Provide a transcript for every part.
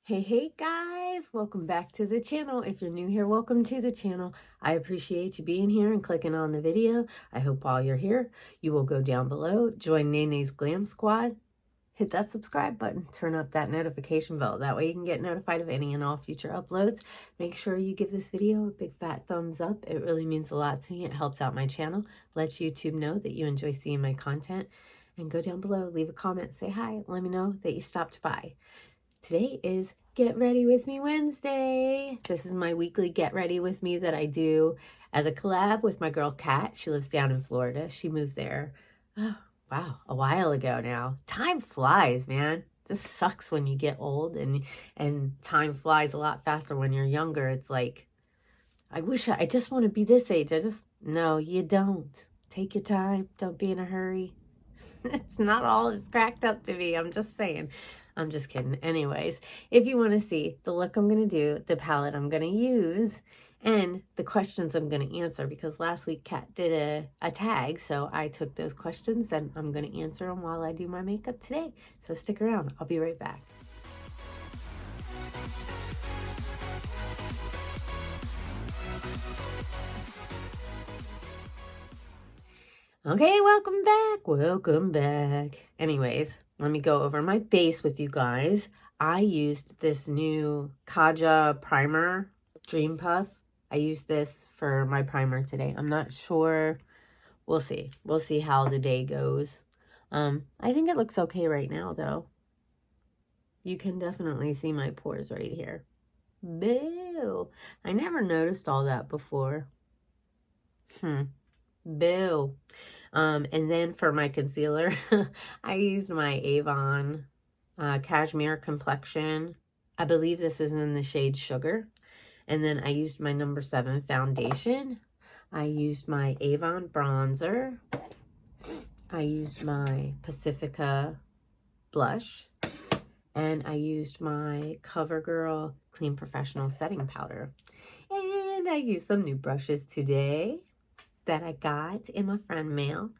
Hey guys, welcome back to the channel. If you're new here, welcome to the channel. I appreciate you being here and clicking on the video. I hope while you're here, you will go down below, join Nene's Glam Squad, hit that subscribe button, turn up that notification bell. That way you can get notified of any and all future uploads. Make sure you give this video a big fat thumbs up. It really means a lot to me. It helps out my channel, lets YouTube know that you enjoy seeing my content. And go down below, leave a comment, say hi, let me know that you stopped by. Today is Get Ready With Me Wednesday. This is my weekly Get Ready With Me that I do as a collab with my girl Kat. She lives down in Florida. She moved there, oh, wow, a while ago now. Time flies, man. This sucks when you get old and time flies a lot faster when you're younger. It's like, I just want to be this age. No, you don't. Take your time. Don't be in a hurry. It's not all it's cracked up to be. I'm just saying. I'm just kidding. Anyways, if you want to see the look I'm going to do, the palette I'm going to use, and the questions I'm going to answer, because last week Kat did a tag, so I took those questions and I'm going to answer them while I do my makeup today. So stick around. I'll be right back. Okay, welcome back. Welcome back. Anyways, let me go over my base with you guys. I used this new Kaja primer, Dream Puff. I used this for my primer today. I'm not sure. We'll see. We'll see how the day goes. I think it looks okay right now, though. You can definitely see my pores right here. Boo! I never noticed all that before. Boo. And then for my concealer, I used my Avon Cashmere Complexion. I believe this is in the shade Sugar. And then I used my number 7 foundation. I used my Avon bronzer. I used my Pacifica blush. And I used my CoverGirl Clean Professional Setting Powder. And I used some new brushes today that I got in my friend mail.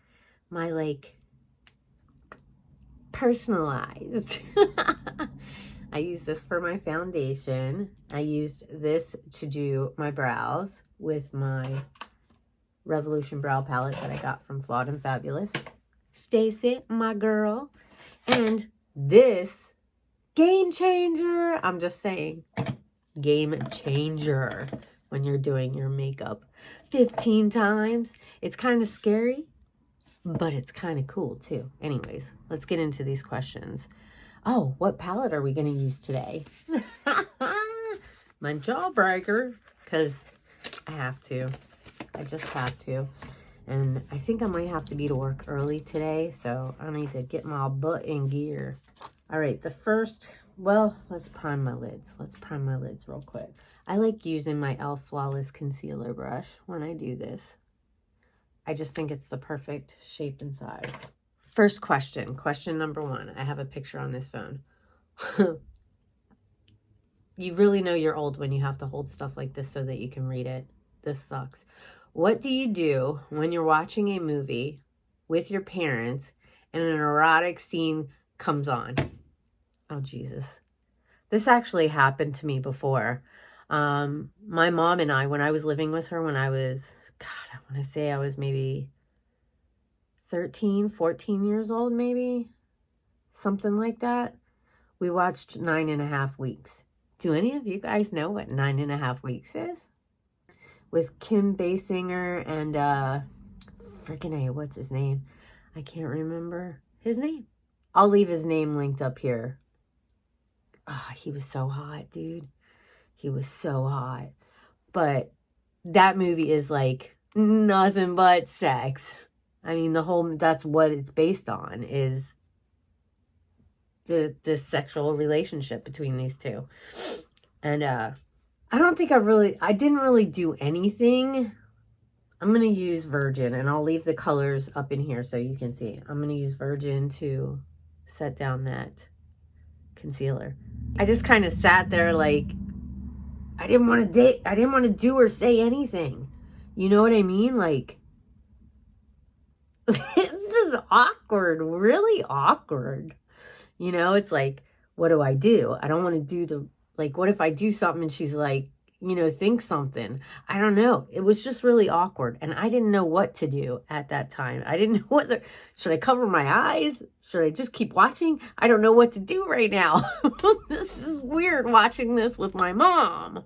My like personalized. I used this for my foundation. I used this to do my brows with my Revolution Brow Palette that I got from Flawed and Fabulous. Stacy, my girl. And this game changer. I'm just saying, game changer when you're doing your makeup 15 times. It's kind of scary, but it's kind of cool too. Anyways, let's get into these questions. Oh, what palette are we going to use today? My jawbreaker, because I have to. I just have to. And I think I might have to be to work early today, so I need to get my butt in gear. All right, the first, well, let's prime my lids. Let's prime my lids real quick. I like using my e.l.f. Flawless Concealer brush when I do this. I just think it's the perfect shape and size. First question, question number 1. I have a picture on this phone. You really know you're old when you have to hold stuff like this so that you can read it. This sucks. What do you do when you're watching a movie with your parents and an erotic scene comes on? Oh, Jesus. This actually happened to me before. My mom and I, when I was living with her, when I was, God, I want to say I was maybe 13, 14 years old, maybe. Something like that. We watched 9.5 Weeks. Do any of you guys know what 9.5 Weeks is? With Kim Basinger and, freaking A, what's his name? I can't remember his name. I'll leave his name linked up here. Oh, he was so hot, dude. He was so hot. But that movie is like nothing but sex. I mean, that's what it's based on, is the sexual relationship between these two. And I don't think I didn't really do anything. I'm going to use Virgin, and I'll leave the colors up in here so you can see. I'm going to use Virgin to set down that concealer. I just kind of sat there like, I didn't want to do or say anything. You know what I mean? Like, this is awkward, really awkward. You know, it's like, what do I do? I don't want to do the, like, what if I do something and she's like, you know, think something. I don't know. It was just really awkward. And I didn't know what to do at that time. I didn't know whether, should I cover my eyes? Should I just keep watching? I don't know what to do right now. This is weird watching this with my mom.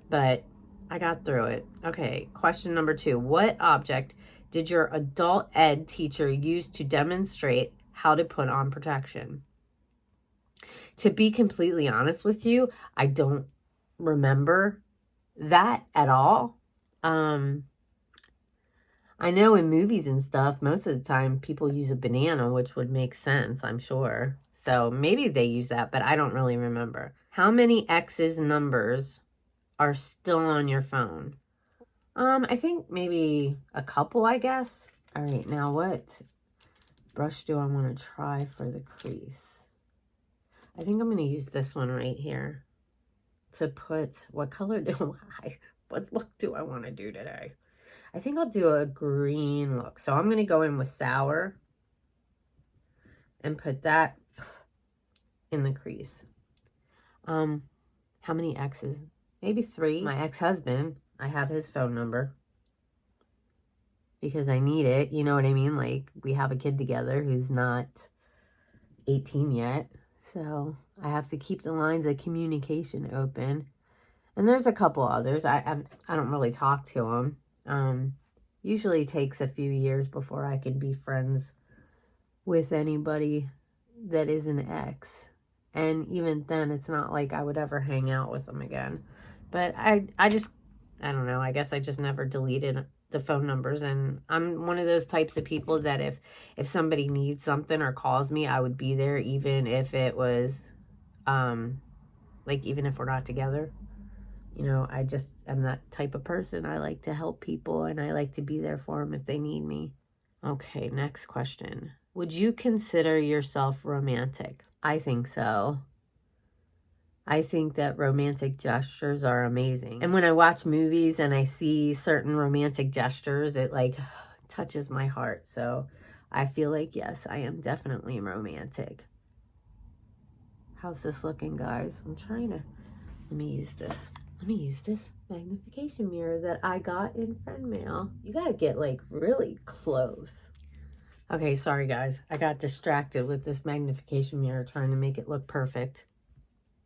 But I got through it. Okay, question number 2. What object did your adult ed teacher use to demonstrate how to put on protection? To be completely honest with you, I don't remember that at all. I know in movies and stuff, most of the time people use a banana, which would make sense, I'm sure. So maybe they use that, but I don't really remember. How many X's numbers are still on your phone? I think maybe a couple, I guess. All right, now what brush do I want to try for the crease? I think I'm going to use this one right here to put, what color what look do I want to do today? I think I'll do a green look. So I'm going to go in with Sour and put that in the crease. How many X's? Maybe 3. My ex-husband, I have his phone number because I need it. You know what I mean? Like, we have a kid together who's not 18 yet. So I have to keep the lines of communication open. And there's a couple others. I don't really talk to them. Usually takes a few years before I can be friends with anybody that is an ex. And even then, it's not like I would ever hang out with them again. But I don't know. I guess I just never deleted the phone numbers. And I'm one of those types of people that if somebody needs something or calls me, I would be there even if it was, like, even if we're not together. You know, I just am that type of person. I like to help people and I like to be there for them if they need me. Okay, next question. Would you consider yourself romantic? I think so. I think that romantic gestures are amazing. And when I watch movies and I see certain romantic gestures, it like touches my heart. So I feel like, yes, I am definitely romantic. How's this looking, guys? I'm trying to, let me use this magnification mirror that I got in friend mail. You gotta get like really close. Okay, sorry guys. I got distracted with this magnification mirror trying to make it look perfect.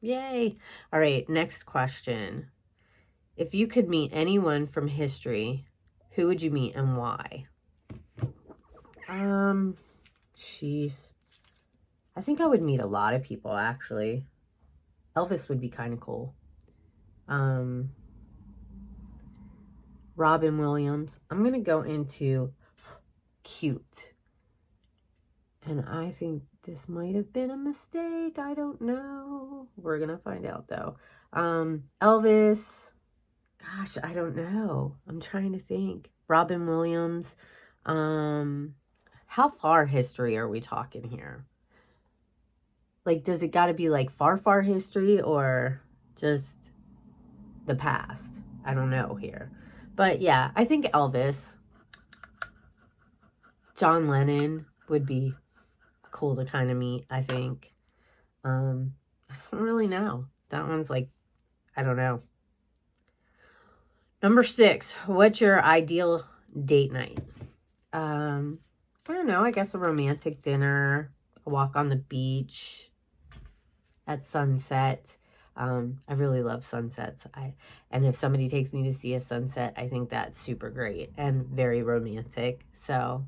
Yay. All right, next question. If you could meet anyone from history, who would you meet and why? Jeez. I think I would meet a lot of people, actually. Elvis would be kind of cool. Robin Williams. I'm going to go into cute. And I think this might have been a mistake. I don't know. We're going to find out, though. Elvis. Gosh, I don't know. I'm trying to think. Robin Williams. How far history are we talking here? Like, does it got to be like far, far history or just the past? I don't know here. But yeah, I think Elvis. John Lennon would be cool to kind of meet, I think. I don't really know. That one's like, I don't know. Number 6, what's your ideal date night? I don't know. I guess a romantic dinner, a walk on the beach at sunset. I really love sunsets. And if somebody takes me to see a sunset, I think that's super great and very romantic. So,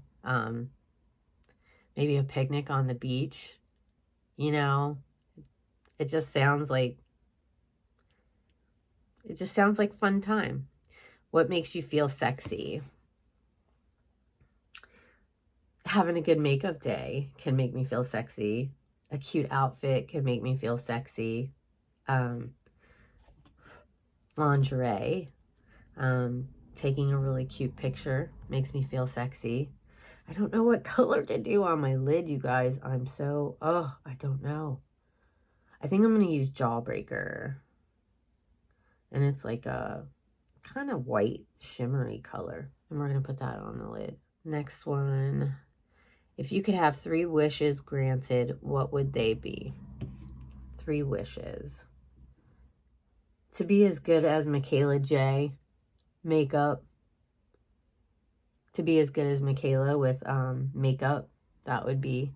maybe a picnic on the beach, you know, it just sounds like fun time. What makes you feel sexy? Having a good makeup day can make me feel sexy. A cute outfit can make me feel sexy. Lingerie, taking a really cute picture makes me feel sexy. I don't know what color to do on my lid, you guys. I don't know. I think I'm going to use Jawbreaker. And it's like a kind of white shimmery color. And we're going to put that on the lid. Next one. If you could have 3 wishes granted, what would they be? 3 wishes. To be as good as Michaela J makeup. To be as good as Michaela with makeup. That would be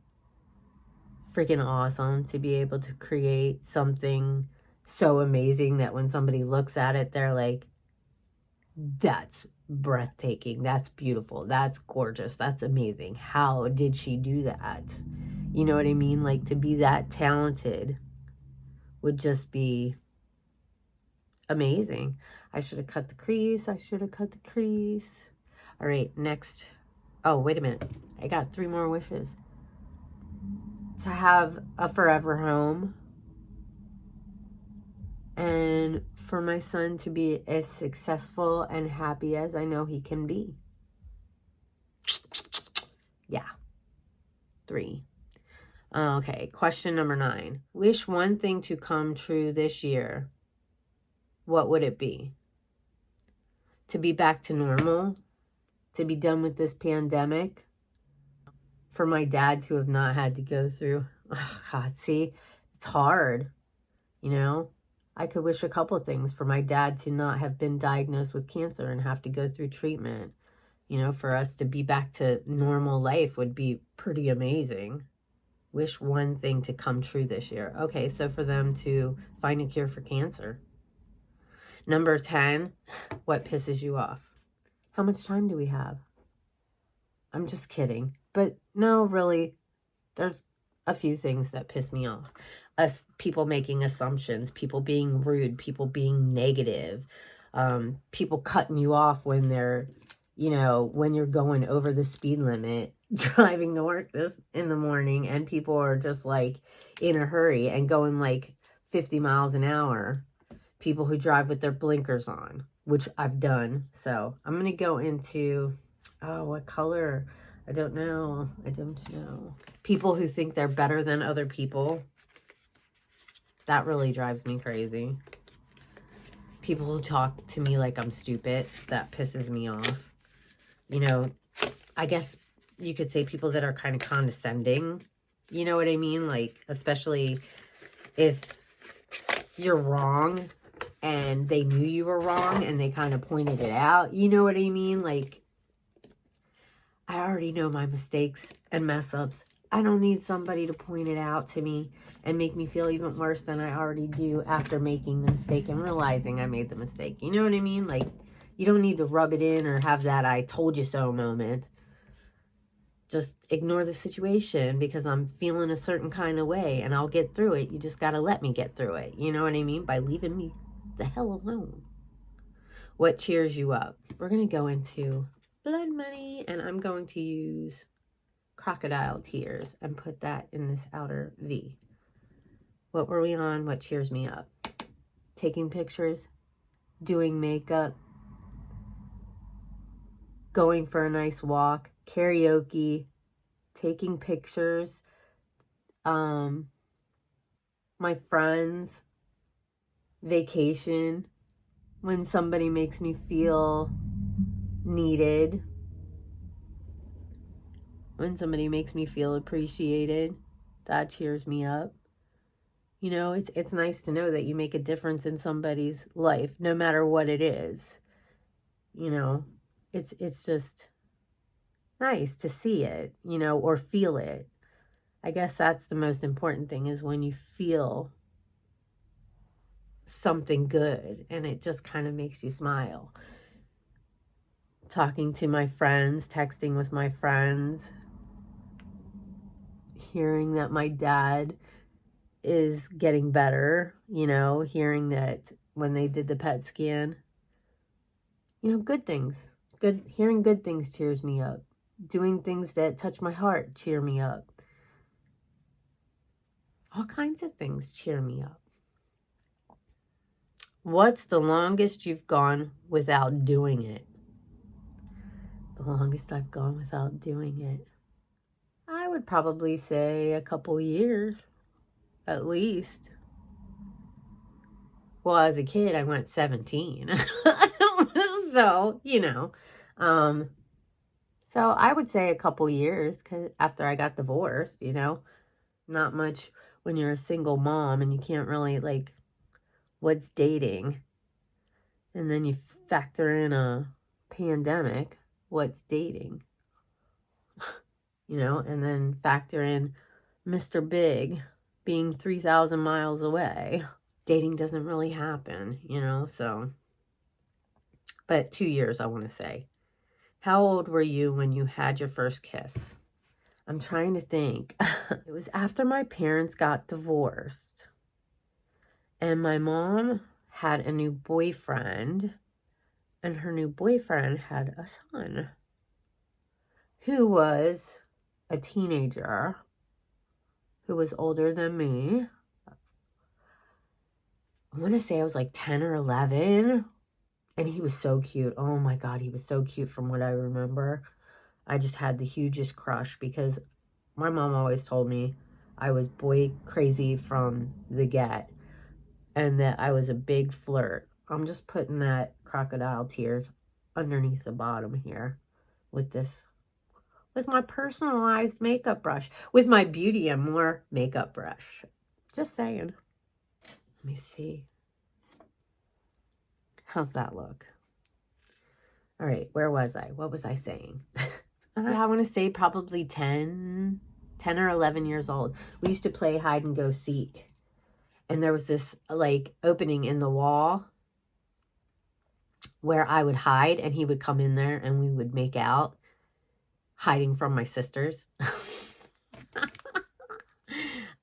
freaking awesome, to be able to create something so amazing that when somebody looks at it, they're like, that's breathtaking, that's beautiful, that's gorgeous, that's amazing. How did she do that? You know what I mean? Like, to be that talented would just be amazing. I should have cut the crease. I should have cut the crease. All right, next. Oh, wait a minute. I got 3 more wishes. To have a forever home, and for my son to be as successful and happy as I know he can be. Yeah. 3. Okay, question number 9. Wish one thing to come true this year. What would it be? To be back to normal? To be done with this pandemic? For my dad to have not had to go through. Oh, God, see, it's hard, you know? I could wish a couple of things. For my dad to not have been diagnosed with cancer and have to go through treatment. You know, for us to be back to normal life would be pretty amazing. Wish one thing to come true this year. Okay, so for them to find a cure for cancer. Number 10, what pisses you off? How much time do we have? I'm just kidding. But no, really, there's a few things that piss me off. People making assumptions, people being rude, people being negative, people cutting you off when they're, you know, when you're going over the speed limit, driving to work in the morning, and people are just like in a hurry and going like 50 miles an hour. People who drive with their blinkers on, which I've done. So I'm going to go into, oh, what color? I don't know. People who think they're better than other people. That really drives me crazy. People who talk to me like I'm stupid. That pisses me off. You know, I guess you could say people that are kind of condescending. You know what I mean? Like, especially if you're wrong and they knew you were wrong and they kind of pointed it out. You know what I mean? Like, I already know my mistakes and mess ups. I don't need somebody to point it out to me and make me feel even worse than I already do after making the mistake and realizing I made the mistake. You know what I mean? Like, you don't need to rub it in or have that I told you so moment. Just ignore the situation because I'm feeling a certain kind of way and I'll get through it. You just got to let me get through it. You know what I mean? By leaving me the hell alone. What cheers you up? We're going to go into blood money, and I'm going to use crocodile tears and put that in this outer V. What were we on? What cheers me up? Taking pictures, doing makeup, going for a nice walk, karaoke, taking pictures, my friends, vacation, when somebody makes me feel needed, when somebody makes me feel appreciated, that cheers me up. You know, it's nice to know that you make a difference in somebody's life, no matter what it is. You know, it's just nice to see it, you know, or feel it. I guess that's the most important thing, is when you feel something good and it just kind of makes you smile. Talking to my friends, texting with my friends, hearing that my dad is getting better, you know, hearing that when they did the PET scan, you know, good things. Hearing good things cheers me up. Doing things that touch my heart cheer me up. All kinds of things cheer me up. What's the longest you've gone without doing it? The longest I've gone without doing it, I would probably say a couple years, at least. Well, as a kid, I went 17. So, you know. So I would say a couple years, 'cause after I got divorced, you know. Not much when you're a single mom and you can't really, like, what's dating? And then you factor in a pandemic, what's dating? You know, and then factor in Mr. Big being 3,000 miles away. Dating doesn't really happen, you know, so. But 2 years, I want to say. How old were you when you had your first kiss? I'm trying to think. It was after my parents got divorced. And my mom had a new boyfriend. And her new boyfriend had a son who was a teenager, who was older than me. I want to say I was like 10 or 11. And he was so cute. Oh my God, he was so cute from what I remember. I just had the hugest crush because my mom always told me I was boy crazy from the get and that I was a big flirt. I'm just putting that crocodile tears underneath the bottom here with this, with my personalized makeup brush, with my Beauty and More makeup brush. Just saying. Let me see. How's that look? All right, where was I? What was I saying? Yeah, I want to say probably 10 or 11 years old. We used to play hide and go seek. And there was this like opening in the wall where I would hide and he would come in there and we would make out, hiding from my sisters.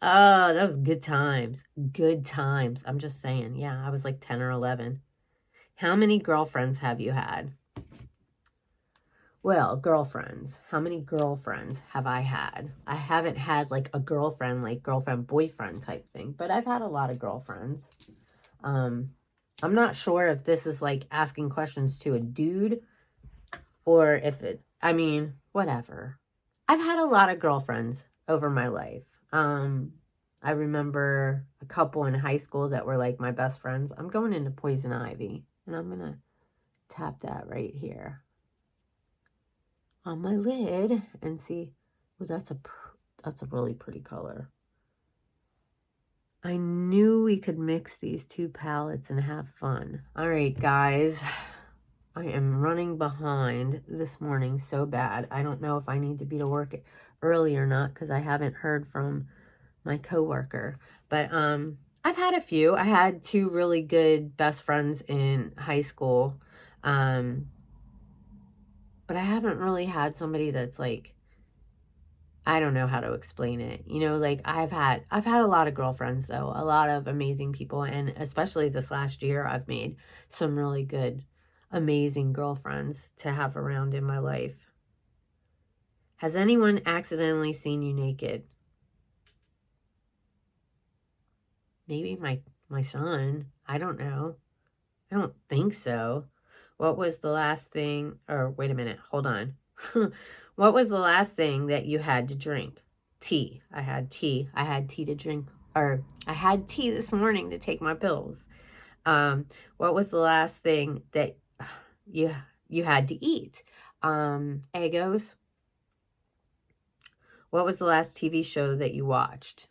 Oh, that was good times. Good times. I'm just saying. Yeah, I was like 10 or 11. How many girlfriends have you had? Well, girlfriends. How many girlfriends have I had? I haven't had like a girlfriend, like girlfriend-boyfriend type thing, but I've had a lot of girlfriends. I'm not sure if this is like asking questions to a dude or if it's, I mean, whatever. I've had a lot of girlfriends over my life. I remember a couple in high school that were like my best friends. I'm going into Poison Ivy and I'm going to tap that right here on my lid and see. Oh, that's a really pretty color. I knew we could mix these two palettes and have fun. All right, guys. I am running behind this morning so bad. I don't know if I need to be to work early or not because I haven't heard from my coworker. But I've had a few. I had 2 really good best friends in high school. But I haven't really had somebody that's like, I don't know how to explain it. You know, like I've had a lot of girlfriends though, a lot of amazing people. And especially this last year, I've made some really good, amazing girlfriends to have around in my life. Has anyone accidentally seen you naked? Maybe my son. I don't know. I don't think so. What was the last thing, or wait a minute, hold on. What was the last thing that you had to drink? Tea. I had tea. I had tea to drink, or I had tea this morning to take my pills. What was the last thing that you had to eat? Eggos. What was the last TV show that you watched?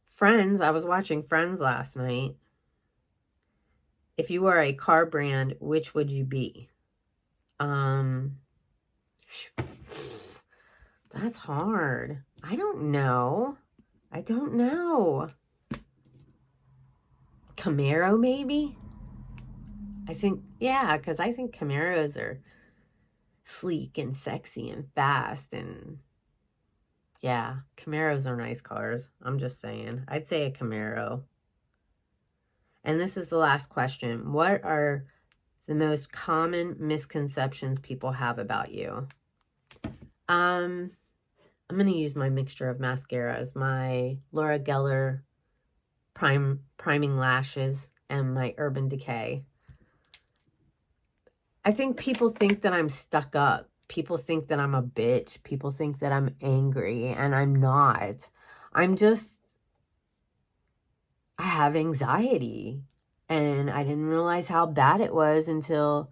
Friends. I was watching Friends last night. If you were a car brand, which would you be? That's hard. I don't know. Camaro, maybe? I think, yeah, because I think Camaros are sleek and sexy and fast and, yeah, Camaros are nice cars. I'm just saying. I'd say a Camaro. And this is the last question. What are the most common misconceptions people have about you? I'm going to use my mixture of mascaras, my Laura Geller priming lashes, and my Urban Decay. I think people think that I'm stuck up. People think that I'm a bitch. People think that I'm angry, and I'm not. I have anxiety, and I didn't realize how bad it was until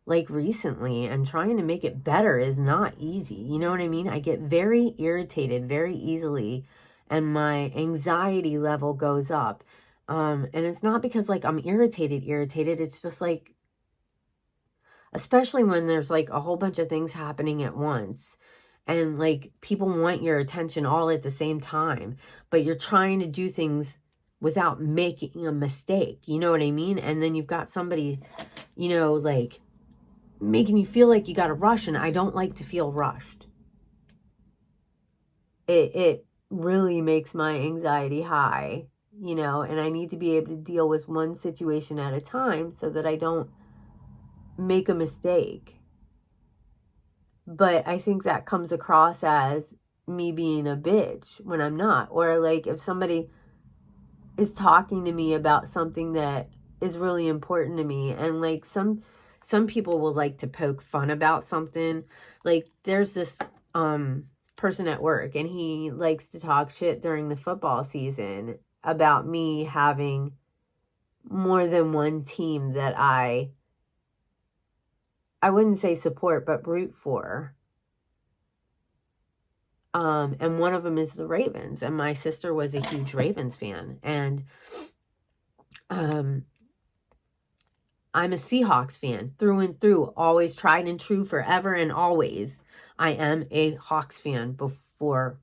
like recently, and trying to make it better is not easy. You know what I mean? I get very irritated very easily, and my anxiety level goes up. And it's not because like I'm irritated. It's just like, especially when there's like a whole bunch of things happening at once and like people want your attention all at the same time, but you're trying to do things without making a mistake. You know what I mean? And then you've got somebody, you know, like making you feel like you got to rush, and I don't like to feel rushed. It really makes my anxiety high, you know, and I need to be able to deal with one situation at a time so that I don't make a mistake. But I think that comes across as me being a bitch when I'm not. Or like if somebody is talking to me about something that is really important to me, and like some people will like to poke fun about something. Like there's this person at work, and he likes to talk shit during the football season about me having more than one team that I wouldn't say support, but root for. And one of them is the Ravens, and my sister was a huge Ravens fan, and I'm a Seahawks fan through and through, always tried and true, forever and always. I am a Hawks fan before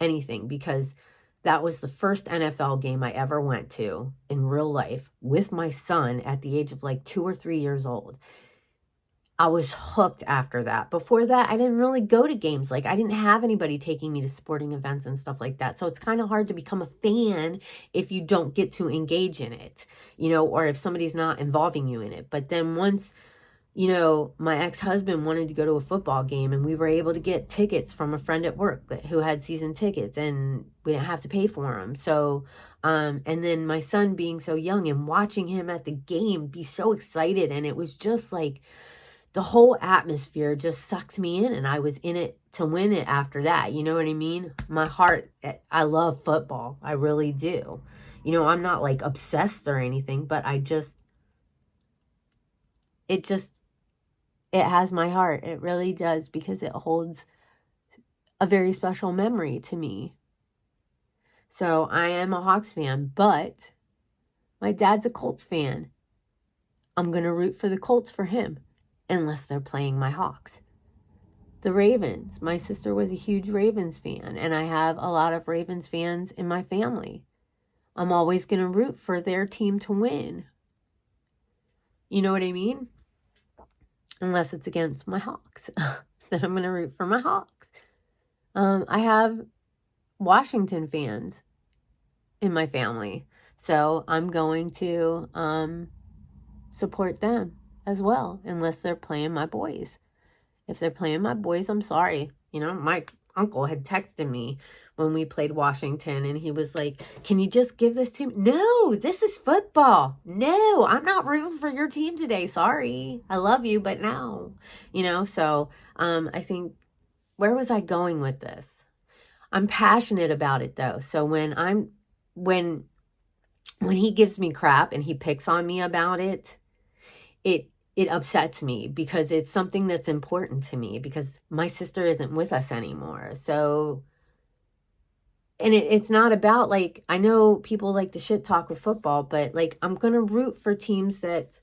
anything, because that was the first NFL game I ever went to in real life with my son at the age of like 2 or 3 years old. I was hooked after that. Before that, I didn't really go to games. Like, I didn't have anybody taking me to sporting events and stuff like that. So it's kind of hard to become a fan if you don't get to engage in it, you know, or if somebody's not involving you in it. But then once, you know, my ex-husband wanted to go to a football game, and we were able to get tickets from a friend at work who had season tickets, and we didn't have to pay for them. So, and then my son being so young and watching him at the game be so excited, and it was just like, the whole atmosphere just sucked me in, and I was in it to win it after that. You know what I mean? My heart, I love football. I really do. You know, I'm not like obsessed or anything, but it has my heart. It really does, because it holds a very special memory to me. So I am a Hawks fan, but my dad's a Colts fan. I'm going to root for the Colts for him, unless they're playing my Hawks. The Ravens. My sister was a huge Ravens fan, and I have a lot of Ravens fans in my family. I'm always going to root for their team to win. You know what I mean? Unless it's against my Hawks. Then I'm going to root for my Hawks. I have Washington fans in my family, so I'm going to support them as well, unless they're playing my boys. If they're playing my boys, I'm sorry. You know, my uncle had texted me when we played Washington, and he was like, can you just give this to me? No, this is football. No, I'm not rooting for your team today. Sorry. I love you, but no. You know, so I think, where was I going with this? I'm passionate about it, though. So when he gives me crap and he picks on me about it, it upsets me, because it's something that's important to me, because my sister isn't with us anymore. So, and it's not about, like, I know people like to shit talk with football, but like, I'm going to root for teams that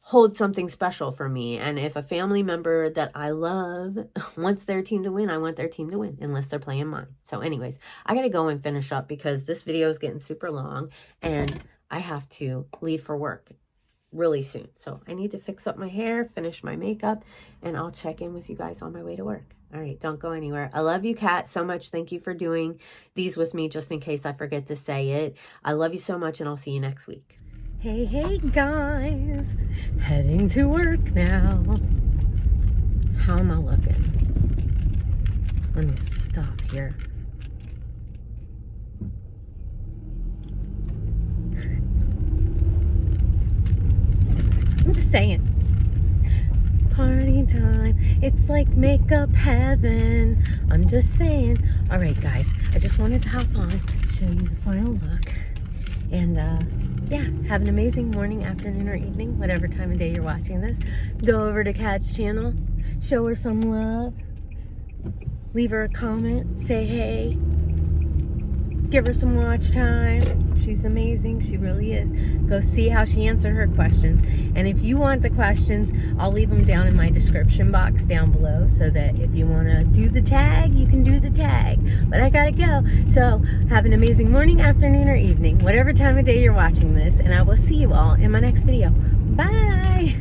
hold something special for me. And if a family member that I love wants their team to win, I want their team to win, unless they're playing mine. So anyways, I got to go and finish up, because this video is getting super long, and I have to leave for work really soon. So I need to fix up my hair, finish my makeup, and I'll check in with you guys on my way to work. All right, don't go anywhere. I love you, Kat, so much. Thank you for doing these with me, just in case I forget to say it. I love you so much, and I'll see you next week. Hey guys, heading to work now. How am I looking? Let me stop here. I'm just saying. Party time. It's like makeup heaven. I'm just saying. All right, guys. I just wanted to hop on, show you the final look. And, yeah, have an amazing morning, afternoon, or evening, whatever time of day you're watching this. Go over to Kat's channel. Show her some love. Leave her a comment. Say hey. Give her some watch time. She's amazing. She really is. Go see how she answered her questions. And if you want the questions, I'll leave them down in my description box down below so that if you want to do the tag, you can do the tag. But I gotta go. So have an amazing morning, afternoon, or evening, whatever time of day you're watching this. And I will see you all in my next video. Bye.